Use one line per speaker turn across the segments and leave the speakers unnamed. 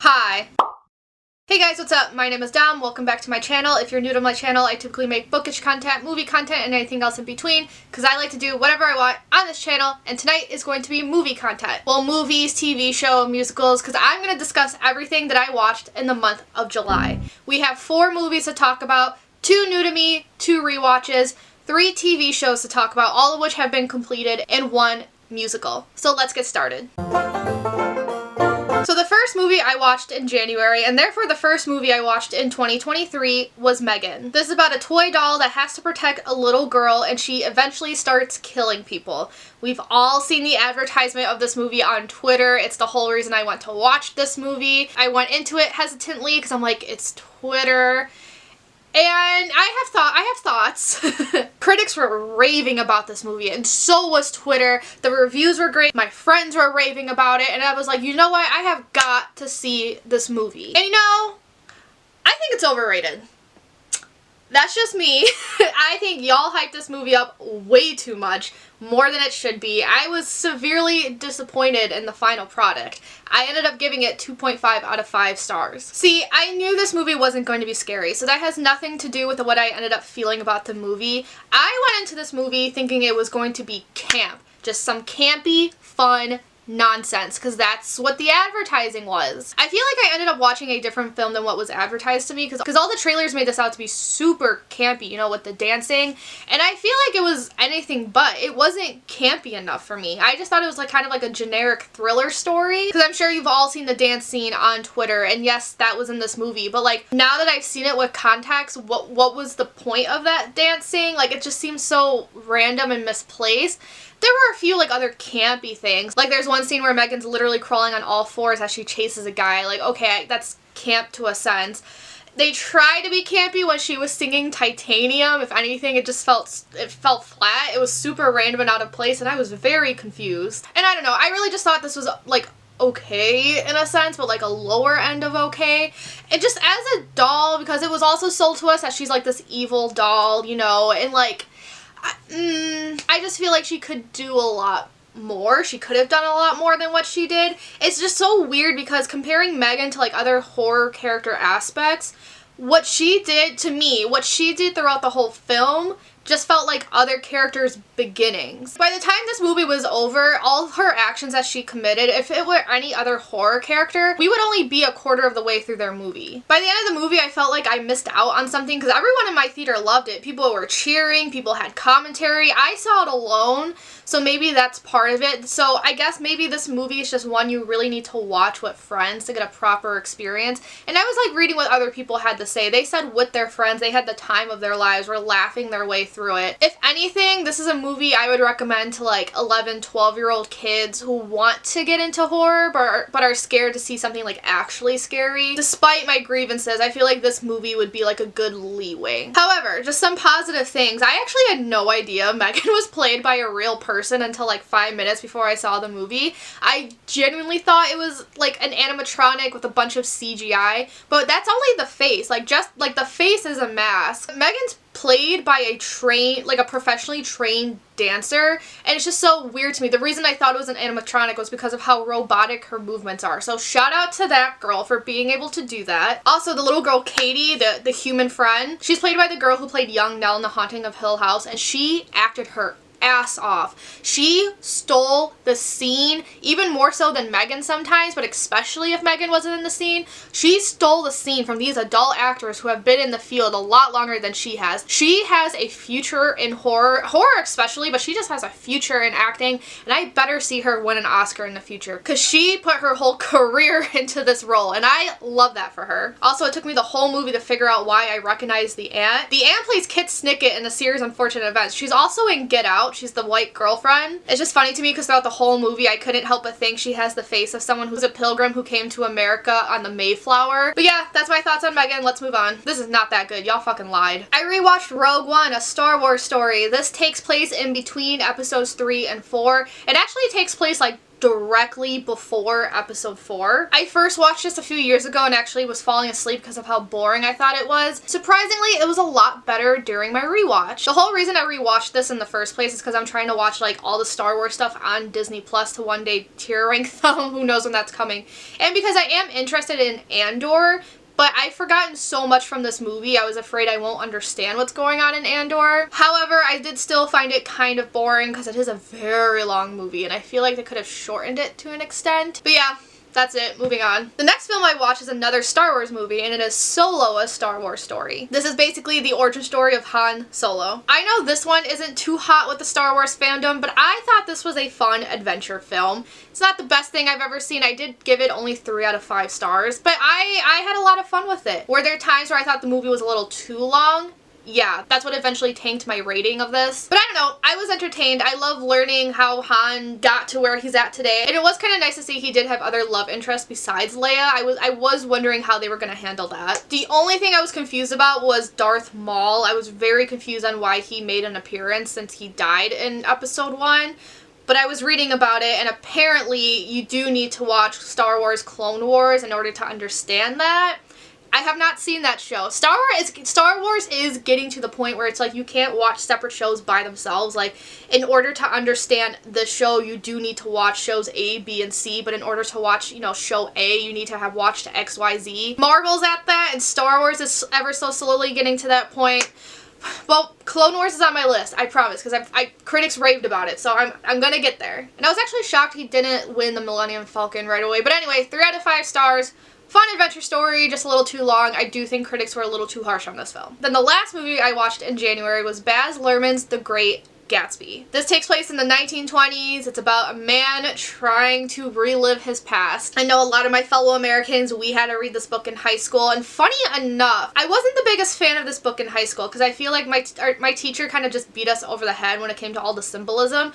Hi. Hey guys, what's up? My name is Dom. Welcome back to my channel. If you're new to my channel, I typically make bookish content, movie content, and anything else in between because I like to do whatever I want on this channel, and tonight is going to be movie content. Well, movies, TV show, musicals, because I'm going to discuss everything that I watched in the month of July. We have 4 movies to talk about, 2 new to me, 2 rewatches, 3 TV shows to talk about, all of which have been completed, and 1 musical. So let's get started. So the first movie I watched in January, and therefore the first movie I watched in 2023, was Megan. This is about a toy doll that has to protect a little girl, and she eventually starts killing people. We've all seen the advertisement of this movie on Twitter. It's the whole reason I went to watch this movie. I went into it hesitantly because I'm like, it's Twitter. And I have thoughts. Critics were raving about this movie, and so was Twitter. The reviews were great. My friends were raving about it, and I was like, you know what? I have got to see this movie. And you know, I think it's overrated. That's just me. I think y'all hyped this movie up way too much, more than it should be. I was severely disappointed in the final product. I ended up giving it 2.5 out of 5 stars. See, I knew this movie wasn't going to be scary, so that has nothing to do with what I ended up feeling about the movie. I went into this movie thinking it was going to be camp. Just some campy, fun nonsense, because that's what the advertising was. I feel like I ended up watching a different film than what was advertised to me, because all the trailers made this out to be super campy, you know, with the dancing, and I feel like it was anything but. It wasn't campy enough for me. I just thought it was like kind of like a generic thriller story, because I'm sure you've all seen the dance scene on Twitter, and yes, that was in this movie, but like now that I've seen it with context, what was the point of that dancing? Like, it just seems so random and misplaced. There were a few like other campy things. Like there's one scene where Megan's literally crawling on all 4s as she chases a guy. Like, okay, that's camp to a sense. They tried to be campy when she was singing Titanium. If anything, it felt flat. It was super random and out of place, and I was very confused. And I don't know, I really just thought this was like okay in a sense, but like a lower end of okay. And just as a doll, because it was also sold to us that she's like this evil doll, you know, and like I just feel like she could do a lot more. She could have done a lot more than what she did. It's just so weird because comparing Megan to like other horror character aspects, what she did to me, what she did throughout the whole film, just felt like other characters' beginnings. By the time this movie was over, all her actions that she committed, if it were any other horror character, we would only be a quarter of the way through their movie. By the end of the movie, I felt like I missed out on something because everyone in my theater loved it. People were cheering, people had commentary. I saw it alone, so maybe that's part of it. So I guess maybe this movie is just one you really need to watch with friends to get a proper experience. And I was like reading what other people had to say. They said with their friends, they had the time of their lives, were laughing their way through it. If anything, this is a movie I would recommend to like 11, 12-year-old kids who want to get into horror but are scared to see something like actually scary. Despite my grievances, I feel like this movie would be like a good leeway. However, just some positive things. I actually had no idea Megan was played by a real person until like 5 minutes before I saw the movie. I genuinely thought it was like an animatronic with a bunch of CGI, but that's only the face. Like, just like the face is a mask. Megan's played by a professionally trained dancer, and it's just so weird to me. The reason I thought it was an animatronic was because of how robotic her movements are. So shout out to that girl for being able to do that. Also, the little girl Katie, the human friend, she's played by the girl who played young Nell in The Haunting of Hill House, and she acted her ass off. She stole the scene, even more so than Megan sometimes, but especially if Megan wasn't in the scene. She stole the scene from these adult actors who have been in the field a lot longer than she has. She has a future in horror especially, but she just has a future in acting, and I better see her win an Oscar in the future because she put her whole career into this role, and I love that for her. Also, it took me the whole movie to figure out why I recognized the aunt. The aunt plays Kit Snicket in the series Unfortunate Events. She's also in Get Out. She's the white girlfriend. It's just funny to me because throughout the whole movie I couldn't help but think she has the face of someone who's a pilgrim who came to America on the Mayflower. But yeah, that's my thoughts on Megan. Let's move on. This is not that good. Y'all fucking lied. I rewatched Rogue One, A Star Wars Story. This takes place in between episodes 3 and 4. It actually takes place like directly before episode 4. I first watched this a few years ago and actually was falling asleep because of how boring I thought it was. Surprisingly, it was a lot better during my rewatch. The whole reason I rewatched this in the first place is because I'm trying to watch like all the Star Wars stuff on Disney Plus to one day tier rank them. Who knows when that's coming. And because I am interested in Andor, but I've forgotten so much from this movie, I was afraid I won't understand what's going on in Andor. However, I did still find it kind of boring because it is a very long movie and I feel like they could have shortened it to an extent. But yeah, that's it. Moving on. The next film I watched is another Star Wars movie, and it is Solo: A Star Wars Story. This is basically the origin story of Han Solo. I know this one isn't too hot with the Star Wars fandom, but I thought this was a fun adventure film. It's not the best thing I've ever seen. I did give it only 3 out of 5 stars, but I had a lot of fun with it. Were there times where I thought the movie was a little too long? Yeah, that's what eventually tanked my rating of this. But I don't know, I was entertained. I love learning how Han got to where he's at today. And it was kind of nice to see he did have other love interests besides Leia. I was wondering how they were going to handle that. The only thing I was confused about was Darth Maul. I was very confused on why he made an appearance since he died in episode 1. But I was reading about it, and apparently you do need to watch Star Wars Clone Wars in order to understand that. I have not seen that show. Star Wars is getting to the point where it's like you can't watch separate shows by themselves. Like, in order to understand the show, you do need to watch shows A, B, and C, but in order to watch, you know, show A, you need to have watched X, Y, Z. Marvel's at that, and Star Wars is ever so slowly getting to that point. Well, Clone Wars is on my list, I promise, because critics raved about it, so I'm gonna get there. And I was actually shocked he didn't win the Millennium Falcon right away. But anyway, 3 out of 5 stars. Fun adventure story, just a little too long. I do think critics were a little too harsh on this film. Then the last movie I watched in January was Baz Luhrmann's The Great Gatsby. This takes place in the 1920s. It's about a man trying to relive his past. I know a lot of my fellow Americans, we had to read this book in high school, and funny enough, I wasn't the biggest fan of this book in high school because I feel like my teacher kind of just beat us over the head when it came to all the symbolism.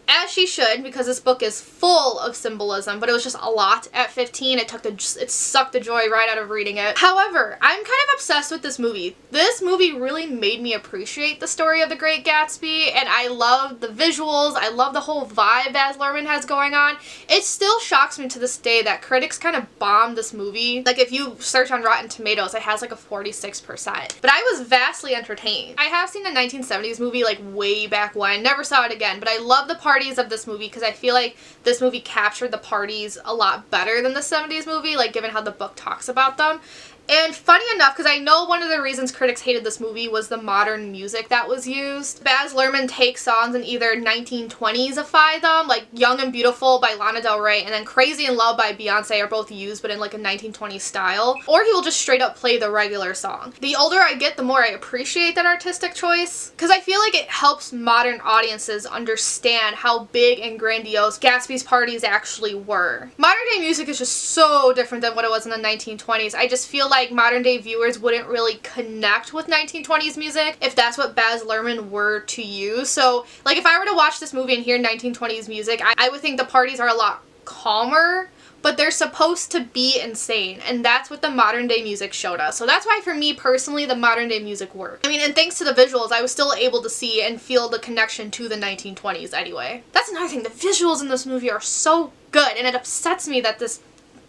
As she should, because this book is full of symbolism, but it was just a lot at 15. It sucked the joy right out of reading it. However, I'm kind of obsessed with this movie. This movie really made me appreciate the story of The Great Gatsby, and I love the visuals. I love the whole vibe Baz Luhrmann has going on. It still shocks me to this day that critics kind of bombed this movie. Like, if you search on Rotten Tomatoes, it has like a 46%. But I was vastly entertained. I have seen the 1970s movie like way back when. Never saw it again, but I love the parties of this movie because I feel like this movie captured the parties a lot better than the 70s movie, like given how the book talks about them. And funny enough, because I know one of the reasons critics hated this movie was the modern music that was used. Baz Luhrmann takes songs and either 1920s-ify them, like Young and Beautiful by Lana Del Rey and then Crazy in Love by Beyonce are both used but in like a 1920s style. Or he will just straight up play the regular song. The older I get, the more I appreciate that artistic choice, because I feel like it helps modern audiences understand how big and grandiose Gatsby's parties actually were. Modern day music is just so different than what it was in the 1920s. I just feel like modern day viewers wouldn't really connect with 1920s music if that's what Baz Luhrmann were to use. So like if I were to watch this movie and hear 1920s music, I would think the parties are a lot calmer, but they're supposed to be insane, and that's what the modern day music showed us. So that's why for me personally the modern day music worked. I mean, and thanks to the visuals I was still able to see and feel the connection to the 1920s anyway. That's another thing, the visuals in this movie are so good, and it upsets me that this,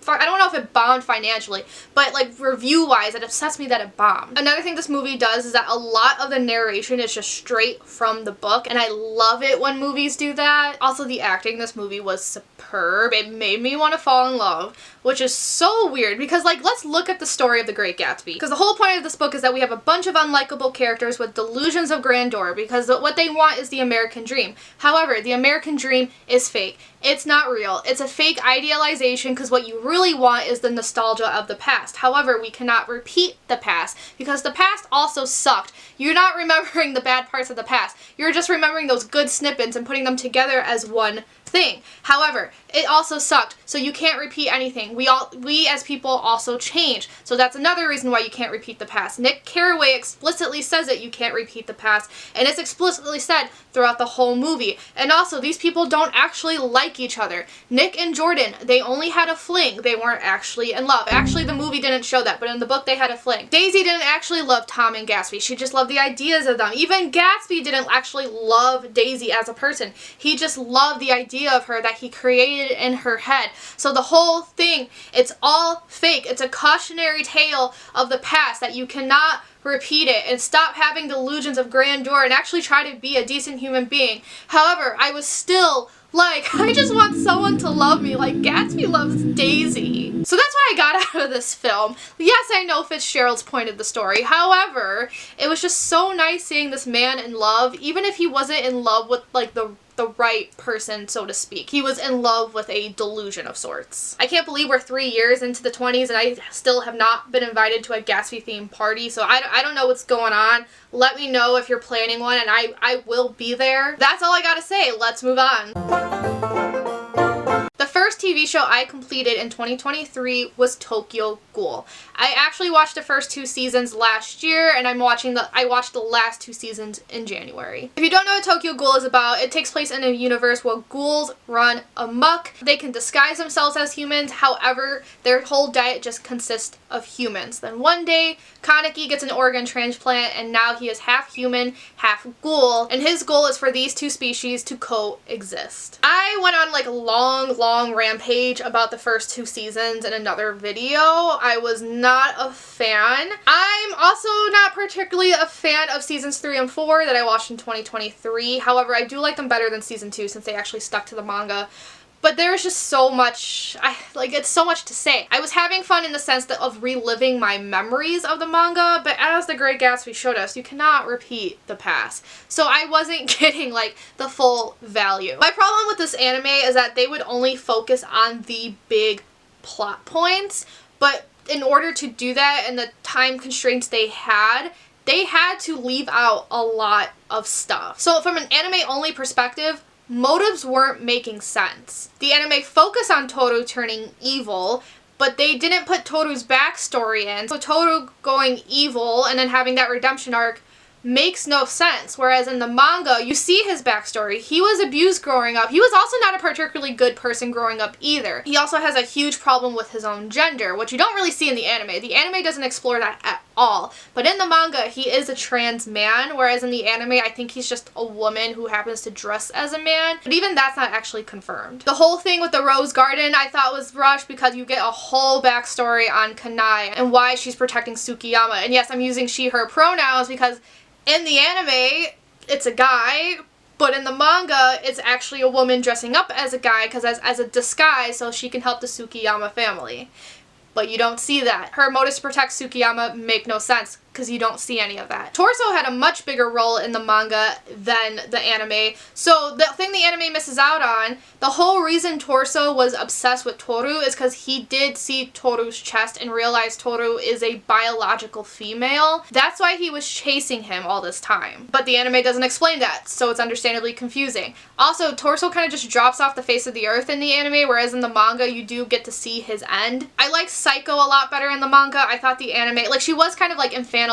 I don't know if it bombed financially, but like review-wise, it upsets me that it bombed. Another thing this movie does is that a lot of the narration is just straight from the book, and I love it when movies do that. Also, the acting in this movie was superb. It made me want to fall in love, which is so weird because, like, let's look at the story of The Great Gatsby. Because the whole point of this book is that we have a bunch of unlikable characters with delusions of grandeur because what they want is the American dream. However, the American dream is fake. It's not real. It's a fake idealization because what you really want is the nostalgia of the past. However, we cannot repeat the past because the past also sucked. You're not remembering the bad parts of the past. You're just remembering those good snippets and putting them together as one thing. However, it also sucked, so you can't repeat anything. We as people also change, so that's another reason why you can't repeat the past. Nick Carraway explicitly says that you can't repeat the past, and it's explicitly said throughout the whole movie. And also, these people don't actually like each other. Nick and Jordan, they only had a fling. They weren't actually in love. Actually, the movie didn't show that, but in the book they had a fling. Daisy didn't actually love Tom and Gatsby. She just loved the ideas of them. Even Gatsby didn't actually love Daisy as a person. He just loved the idea idea of her that he created in her head. So the whole thing, it's all fake. It's a cautionary tale of the past that you cannot repeat it and stop having delusions of grandeur and actually try to be a decent human being. However, I was still like, I just want someone to love me like Gatsby loves Daisy. So that's what I got out of this film. Yes, I know Fitzgerald's point of the story. However, it was just so nice seeing this man in love, even if he wasn't in love with like the right person, so to speak. He was in love with a delusion of sorts. I can't believe we're 3 years into the 20s and I still have not been invited to a Gatsby themed party, so I don't know what's going on. Let me know if you're planning one and I will be there. That's all I gotta say. Let's move on. The first TV show I completed in 2023 was Tokyo Ghoul. I actually watched the first 2 seasons last year, and I watched the last 2 seasons in January. If you don't know what Tokyo Ghoul is about, it takes place in a universe where ghouls run amok. They can disguise themselves as humans, however, their whole diet just consists of humans. Then one day, Kaneki gets an organ transplant, and now he is half human, half ghoul, and his goal is for these 2 species to coexist. I went on like a long rampage about the first 2 seasons in another video. I was not a fan. I'm also not particularly a fan of seasons 3 and 4 that I watched in 2023. However, I do like them better than season 2 since they actually stuck to the manga. But there's just so much, it's so much to say. I was having fun in the sense of reliving my memories of the manga, but as The Great Gatsby showed us, you cannot repeat the past. So I wasn't getting like the full value. My problem with this anime is that they would only focus on the big plot points, but in order to do that and the time constraints they had to leave out a lot of stuff. So from an anime only perspective, motives weren't making sense. The anime focused on Toru turning evil, but they didn't put Toru's backstory in. So Toru going evil and then having that redemption arc makes no sense. Whereas in the manga, you see his backstory. He was abused growing up. He was also not a particularly good person growing up either. He also has a huge problem with his own gender, which you don't really see in the anime. The anime doesn't explore that at all. But in the manga, he is a trans man, whereas in the anime, I think he's just a woman who happens to dress as a man. But even that's not actually confirmed. The whole thing with the Rose Garden I thought was rushed because you get a whole backstory on Kanai and why she's protecting Tsukiyama. And yes, I'm using she, her pronouns because in the anime, it's a guy, but in the manga, it's actually a woman dressing up as a guy because as a disguise so she can help the Tsukiyama family. But you don't see that. Her motives to protect Tsukiyama make no sense because you don't see any of that. Torso had a much bigger role in the manga than the anime. So the thing the anime misses out on, the whole reason Torso was obsessed with Toru is because he did see Toru's chest and realized Toru is a biological female. That's why he was chasing him all this time. But the anime doesn't explain that, so it's understandably confusing. Also, Torso kind of just drops off the face of the earth in the anime, whereas in the manga you do get to see his end. I like Psycho a lot better in the manga. I thought the anime, like, she was kind of like infantilized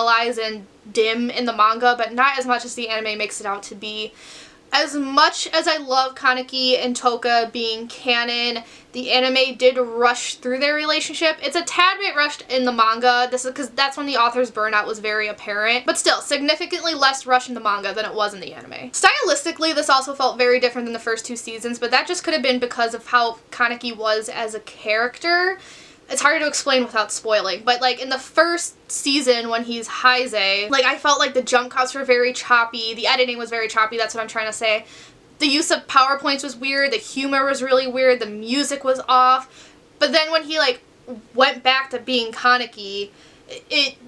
and dim in the manga, but not as much as the anime makes it out to be. As much as I love Kaneki and Toka being canon, the anime did rush through their relationship. It's a tad bit rushed in the manga. This is because that's when the author's burnout was very apparent, but still significantly less rushed in the manga than it was in the anime. Stylistically, this also felt very different than the first 2 seasons, but that just could have been because of how Kaneki was as a character. It's hard to explain without spoiling, but like in the first season when he's Heise, like I felt like the jump cuts were very choppy, the editing was very choppy, that's what I'm trying to say. The use of PowerPoints was weird, the humor was really weird, the music was off, but then when he like went back to being Kaneki,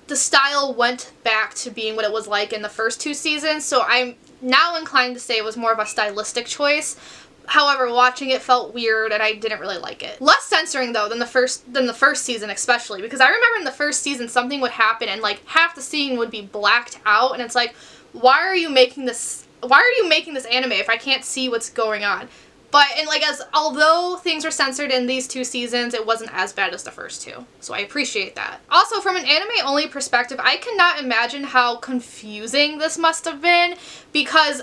the style went back to being what it was like in the first 2 seasons, so I'm now inclined to say it was more of a stylistic choice. However, watching it felt weird and I didn't really like it. Less censoring though than the first season especially, because I remember in the first season something would happen and like half the scene would be blacked out and it's like, why are you making this anime if I can't see what's going on? But, and like, although things were censored in these 2 seasons, it wasn't as bad as the first 2. So I appreciate that. Also, from an anime-only perspective, I cannot imagine how confusing this must have been, because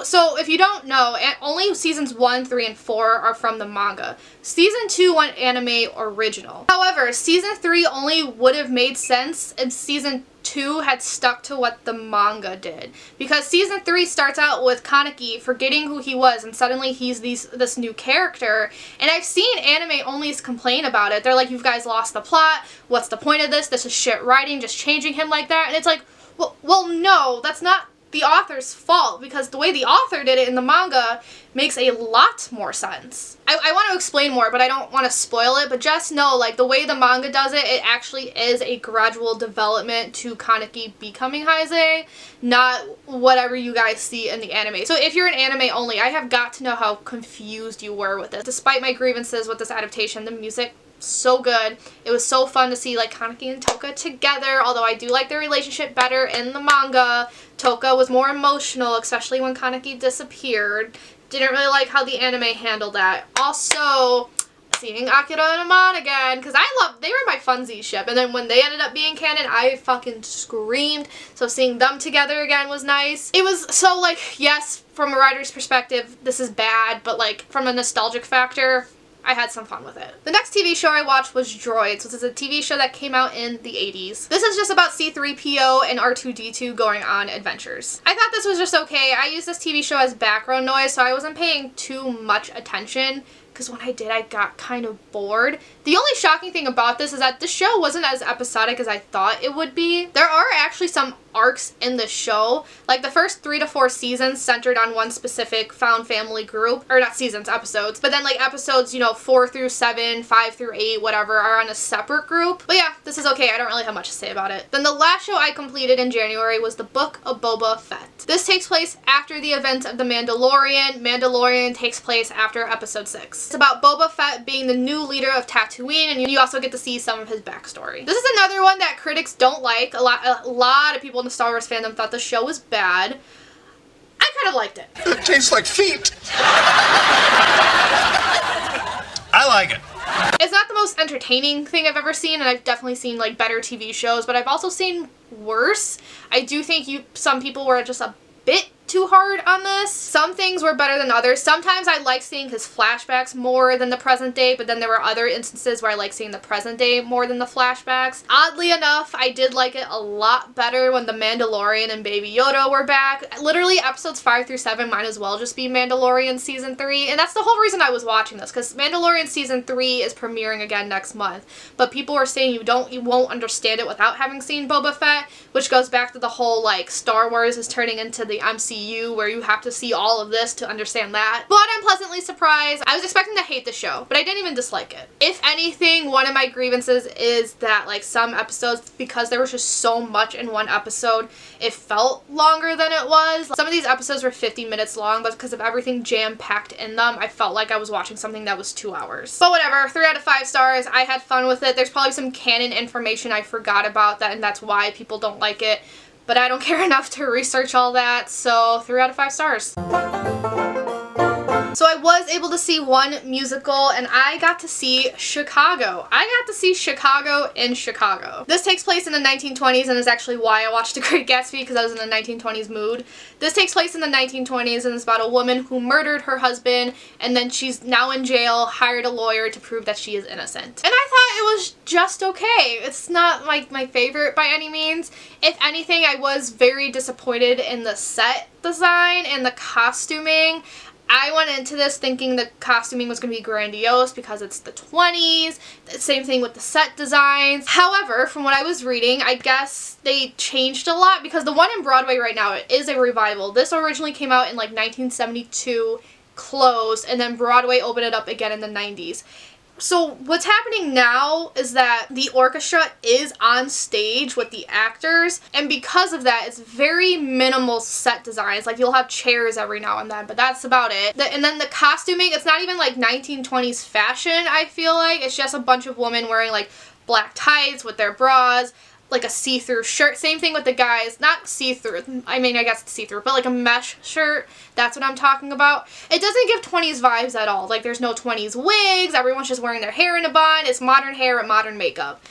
so if you don't know, only seasons 1, 3, and 4 are from the manga. Season 2 went anime original. However, season 3 only would have made sense if season 2 2 had stuck to what the manga did. Because season 3 starts out with Kaneki forgetting who he was and suddenly he's this new character. And I've seen anime onlys complain about it. They're like, you guys lost the plot. What's the point of this? This is shit writing, just changing him like that. And it's like, well no, that's not the author's fault, because the way the author did it in the manga makes a lot more sense. I want to explain more, but I don't want to spoil it, but just know, like, the way the manga does it, it actually is a gradual development to Kaneki becoming Heise, not whatever you guys see in the anime. So if you're an anime only, I have got to know how confused you were with this. Despite my grievances with this adaptation, the music, so good. It was so fun to see, like, Kaneki and Toka together, although I do like their relationship better in the manga. Toka was more emotional, especially when Kaneki disappeared. Didn't really like how the anime handled that. Also, seeing Akira and Amon again, because they were my funsies ship, and then when they ended up being canon, I fucking screamed. So seeing them together again was nice. It was so, like, yes, from a writer's perspective, this is bad, but, like, from a nostalgic factor, I had some fun with it. The next TV show I watched was Droids, which is a TV show that came out in the 80s. This is just about C-3PO and R2-D2 going on adventures. I thought this was just okay. I used this TV show as background noise, so I wasn't paying too much attention, because when I did, I got kind of bored. The only shocking thing about this is that the show wasn't as episodic as I thought it would be. There are actually some arcs in the show. Like, the first 3 to 4 seasons centered on one specific found family group, or not seasons, episodes, but then, like, episodes, you know, 4 through 7, 5 through 8, whatever, are on a separate group. But yeah, this is okay. I don't really have much to say about it. Then the last show I completed in January was the Book of Boba Fett. This takes place after the events of The Mandalorian. Mandalorian takes place after episode 6. It's about Boba Fett being the new leader of Tatooine, and you also get to see some of his backstory. This is another one that critics don't like. A lot of people in the Star Wars fandom thought the show was bad. I kind of liked it.
It tastes like feet. I like it.
It's not the most entertaining thing I've ever seen, and I've definitely seen, like, better TV shows, but I've also seen worse. I do think some people were just a bit too hard on this. Some things were better than others. Sometimes I like seeing his flashbacks more than the present day, but then there were other instances where I like seeing the present day more than the flashbacks. Oddly enough, I did like it a lot better when the Mandalorian and Baby Yoda were back. Literally, episodes 5 through 7 might as well just be Mandalorian season 3, and that's the whole reason I was watching this, because Mandalorian season 3 is premiering again next month, but people are saying you won't understand it without having seen Boba Fett, which goes back to the whole, like, Star Wars is turning into the MCU, where you have to see all of this to understand that. But I'm pleasantly surprised. I was expecting to hate the show, but I didn't even dislike it. If anything, one of my grievances is that, like, some episodes, because there was just so much in one episode, it felt longer than it was. Some of these episodes were 50 minutes long, but because of everything jam-packed in them, I felt like I was watching something that was 2 hours. But whatever, 3 out of 5 stars. I had fun with it. There's probably some canon information I forgot about that, and that's why people don't like it. But I don't care enough to research all that, so 3 out of 5 stars. So I was able to see one musical, and I got to see Chicago. I got to see Chicago in Chicago. This takes place in the 1920s and is actually why I watched The Great Gatsby, because I was in the 1920s mood. This takes place in the 1920s and is about a woman who murdered her husband, and then she's now in jail, hired a lawyer to prove that she is innocent. And I thought it was just okay. It's not like my favorite by any means. If anything, I was very disappointed in the set design and the costuming. I went into this thinking the costuming was going to be grandiose because it's the 20s. Same thing with the set designs. However, from what I was reading, I guess they changed a lot, because the one in Broadway right now is a revival. This originally came out in like 1972, closed, and then Broadway opened it up again in the 90s. So what's happening now is that the orchestra is on stage with the actors, and because of that, it's very minimal set designs. Like, you'll have chairs every now and then, but that's about it. And then the costuming, it's not even like 1920s fashion, I feel like. It's just a bunch of women wearing like black tights with their bras, like a see-through shirt. Same thing with the guys. Not see-through. I mean, I guess it's see-through, but like a mesh shirt. That's what I'm talking about. It doesn't give 20s vibes at all. Like, there's no 20s wigs. Everyone's just wearing their hair in a bun. It's modern hair and modern makeup.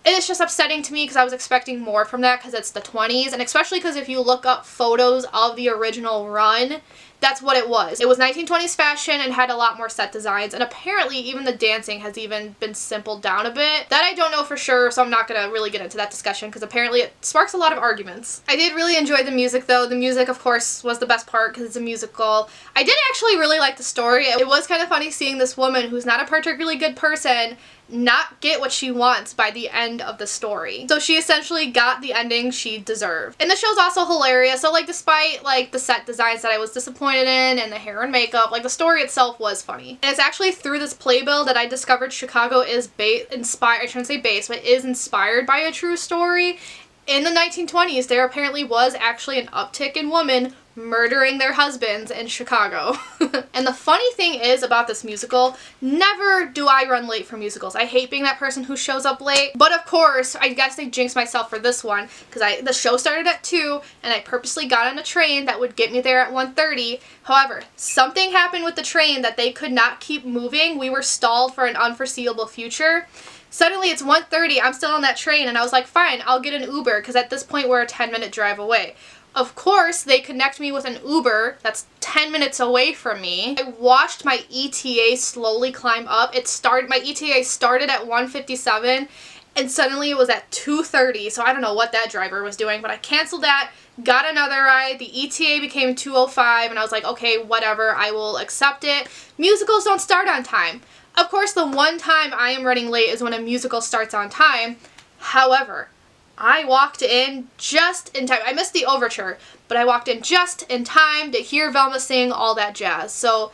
It's just upsetting to me because I was expecting more from that, because it's the 20s, and especially because if you look up photos of the original run, that's what it was. It was 1920s fashion and had a lot more set designs, and apparently even the dancing has even been simpled down a bit. That I don't know for sure, so I'm not gonna really get into that discussion because apparently it sparks a lot of arguments. I did really enjoy the music though. The music, of course, was the best part because it's a musical. I did actually really like the story. It was kind of funny seeing this woman who's not a particularly good person not get what she wants by the end of the story. So she essentially got the ending she deserved. And the show's also hilarious, so like despite like the set designs that I was disappointed in and the hair and makeup, like the story itself was funny. And it's actually through this playbill that I discovered Chicago is inspired, I shouldn't say based, but is inspired by a true story. In the 1920s, there apparently was actually an uptick in women murdering their husbands in Chicago. And the funny thing is about this musical, never do I run late for musicals. I hate being that person who shows up late. But of course, I guess I jinxed myself for this one because the show started at 2 and I purposely got on a train that would get me there at 1:30. However, something happened with the train that they could not keep moving. We were stalled for an unforeseeable future. Suddenly it's 1:30, I'm still on that train, and I was like, fine, I'll get an Uber, because at this point we're a 10-minute drive away. Of course, they connect me with an Uber that's 10 minutes away from me. I watched my ETA slowly climb up. My ETA started at 1:57, and suddenly it was at 2:30, so I don't know what that driver was doing, but I canceled that, got another ride, the ETA became 2:05, and I was like, okay, whatever, I will accept it. Musicals don't start on time. Of course, the one time I am running late is when a musical starts on time. However, I walked in just in time. I missed the overture, but I walked in just in time to hear Velma sing all that jazz. So,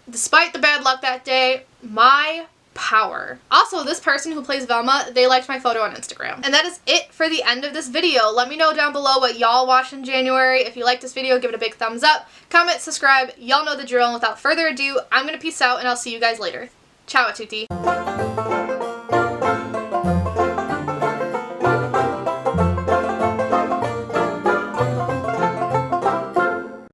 despite the bad luck that day, my power. Also, this person who plays Velma, they liked my photo on Instagram. And that is it for the end of this video. Let me know down below what y'all watched in January. If you liked this video, give it a big thumbs up. Comment, subscribe. Y'all know the drill. And without further ado, I'm gonna peace out and I'll see you guys later. Ciao a tutti.